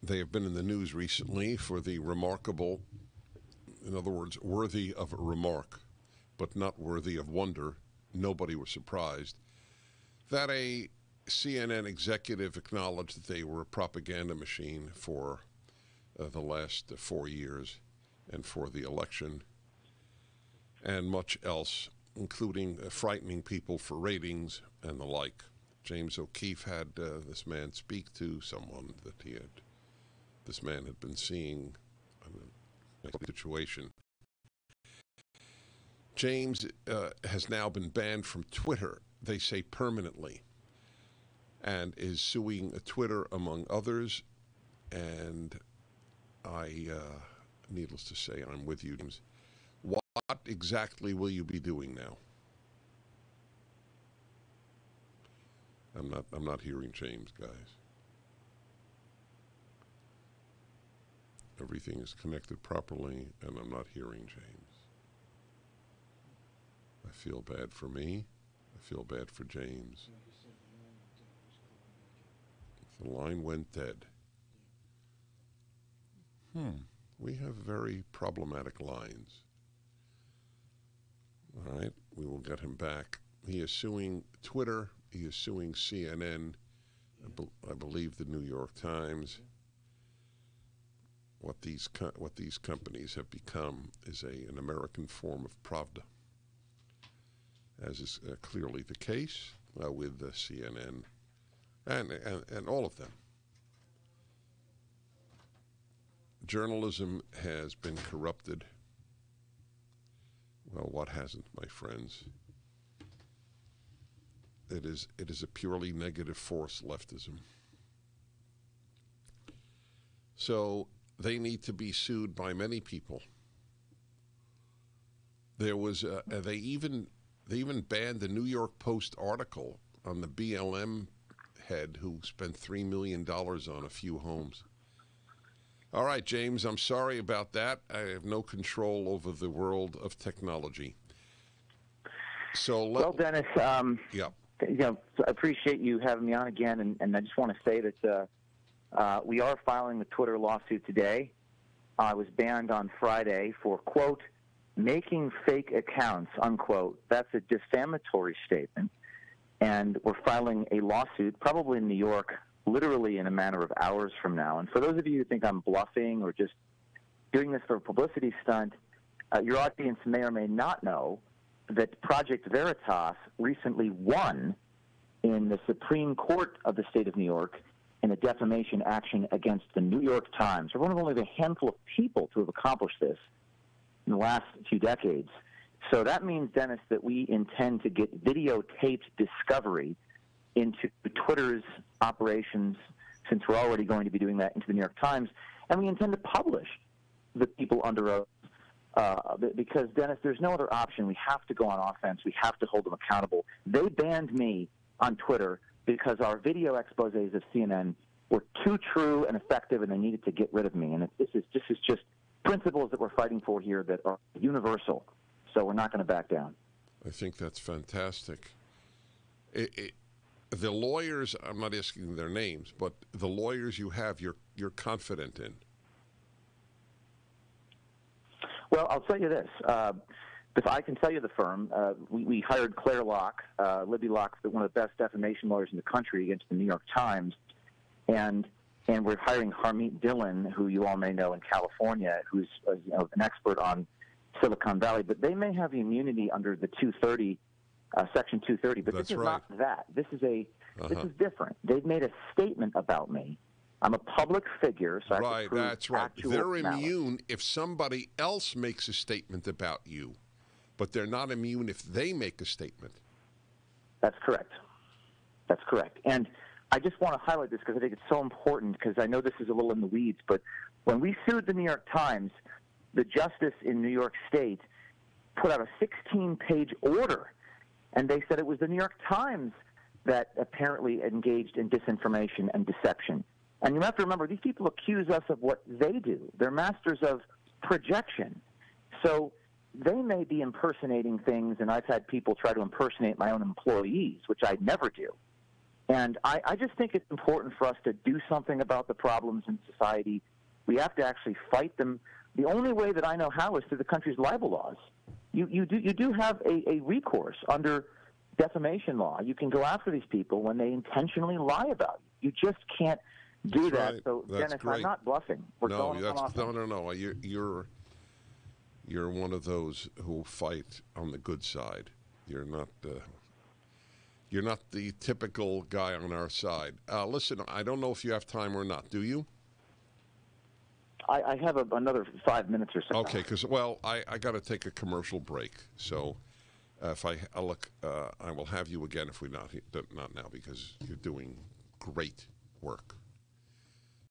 They have been in the news recently for the remarkable, in other words, worthy of a remark, but not worthy of wonder. Nobody was surprised that a CNN executive acknowledged that they were a propaganda machine for the last 4 years and for the election and much else, including frightening people for ratings and the like. James O'Keefe had this man speak to someone that this man had been seeing in a situation. James has now been banned from Twitter, they say permanently, and is suing Twitter among others. And needless to say, I'm with you, James. What exactly will you be doing now? I'm not hearing James, guys. Everything is connected properly, and I'm not hearing James. I feel bad for me. I feel bad for James. The line went dead. We have very problematic lines. All right, we will get him back. He is suing Twitter. He is suing CNN. I believe the New York Times. What these companies have become is an American form of Pravda, as is clearly the case with CNN and all of them. Journalism has been corrupted. Well, what hasn't, my friends? It is a purely negative force, leftism. So they need to be sued by many people. There was they even banned the New York Post article on the BLM head who spent $3 million on a few homes. All right, James, I'm sorry about that. I have no control over the world of technology. So well, Dennis, yeah. I appreciate you having me on again, and I just want to say that we are filing the Twitter lawsuit today. I was banned on Friday for, quote, making fake accounts, unquote. That's a defamatory statement. And we're filing a lawsuit, probably in New York, literally in a matter of hours from now. And for those of you who think I'm bluffing or just doing this for a publicity stunt, your audience may or may not know that Project Veritas recently won in the Supreme Court of the state of New York in a defamation action against the New York Times. We're one of only the handful of people to have accomplished this in the last few decades. So that means, Dennis, that we intend to get videotaped discovery into Twitter's operations, since we're already going to be doing that into the New York Times, and we intend to publish the people under oath. Because, Dennis, there's no other option. We have to go on offense. We have to hold them accountable. They banned me on Twitter because our video exposés of CNN were too true and effective, and they needed to get rid of me. And this is just principles that we're fighting for here that are universal. So we're not going to back down. I think that's fantastic. The lawyers, I'm not asking their names, but the lawyers you have, you're confident in. Well, I'll tell you this. If I can tell you the firm, we hired Claire Locke, Libby Locke, one of the best defamation lawyers in the country, against the New York Times, and we're hiring Harmeet Dillon, who you all may know in California, who's an expert on Silicon Valley. But they may have immunity under the 230, Section 230. But That's this is right. not that. This is different. They've made a statement about me. I'm a public figure, so I have to prove that's right. actual They're malice. immune if somebody else makes a statement about you, but they're not immune if they make a statement. That's correct. That's correct. And I just want to highlight this because I think it's so important, because I know this is a little in the weeds, but when we sued the New York Times, the justice in New York State put out a 16-page order, and they said it was the New York Times that apparently engaged in disinformation and deception. And you have to remember, these people accuse us of what they do. They're masters of projection. So they may be impersonating things, and I've had people try to impersonate my own employees, which I never do. And I just think it's important for us to do something about the problems in society. We have to actually fight them. The only way that I know how is through the country's libel laws. You do have a recourse under defamation law. You can go after these people when they intentionally lie about you. You just can't do That's that. right. So, That's Dennis, great. I'm not bluffing. We're going on offense. No. You're one of those who fight on the good side. You're not the typical guy on our side. Listen, I don't know if you have time or not. Do you? I have another 5 minutes or so. Okay, because I got to take a commercial break. So if I will have you again if we not now because you're doing great work.